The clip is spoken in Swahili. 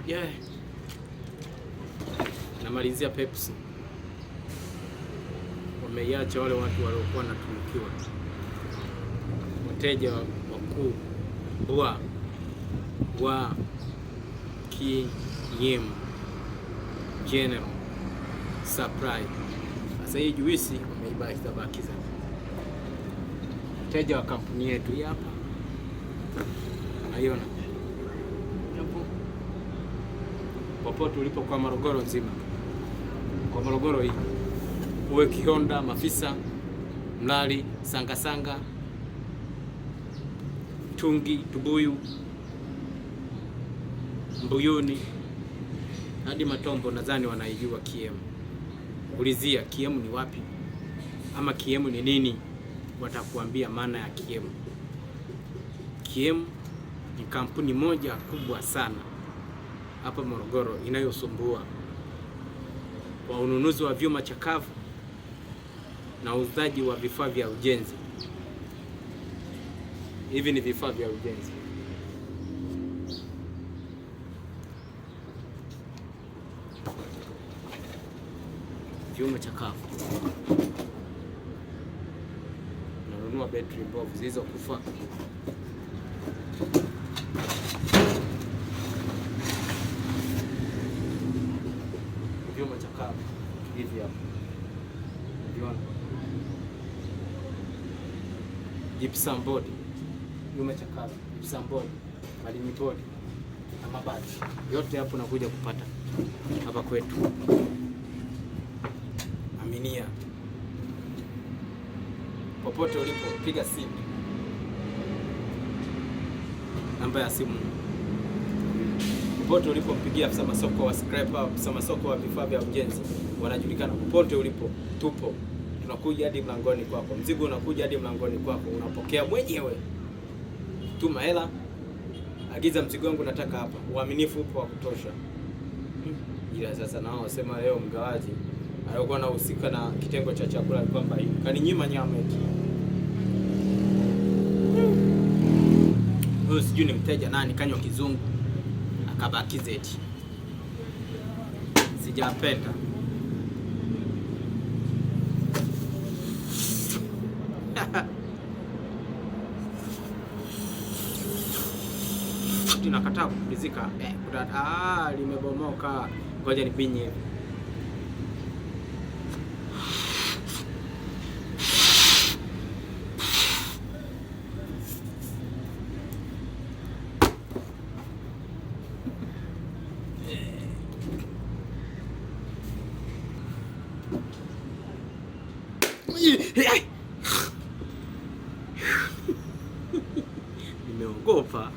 Yeah. Namalizia Pepsi. Wameiacha wale watu waliokuwa wanatumikiwa. Wateja wakuu wa KM General Supply. Sasa hii juisi wameibakiza. Wateja wa kampuni yetu hii hapa. Unaiona? Hapo. Popote ulipo kwa Morogoro nzima. Kwa Morogoro hii. Uwe Kihonda, Mafisa, Mlali, Sanga, Tungi, Tubuyu, Mbuyuni hadi Matombo, nadhani wanaijua KM. Ulizia KM ni wapi ama KM ni nini, watakuambia maana ya KM. KM ni kampuni moja kubwa sana hapa Morogoro inayosumbua kwa ununuzi wa vyuma chakavu na uuzaji wa vifaa vya ujenzi. Hivi ni vifaa vya ujenzi. Vyuma chakavu. Unanunua betri mbovu zilizokufa. Vyuma chakavu hivi hapa. Unaona? Gypsum board. Vyuma chakavu, gypsum board, malimi board na mabati. Yote hapo nakuja kupata hapa kwetu. Aminia. Popote ulipo piga simu. Namba ya simu. Popote ulipo mpigia afisa masoko wa scraper, afisa masoko wa vifaa vya ujenzi. Wanajulikana popote ulipo. Tupo. Tunakuja hadi mlangoni kwako. Mzigo unakuja hadi mlangoni kwako. Unapokea mwenyewe. Tuma hela. Agiza mzigo wangu nataka hapa. Uaminifu upo wa kutosha. Ila sasa nao wasema leo mgawaji alikuwa anahusika na kitengo cha chakula kwamba kaninyima nyama eti. Huyo sijui ni mteja nani kanywa kizungu akabakiza eti. Sijapenda. Tunakataa kupumzika. Limebomoka. Ngoja nipinye. Nimeogopa.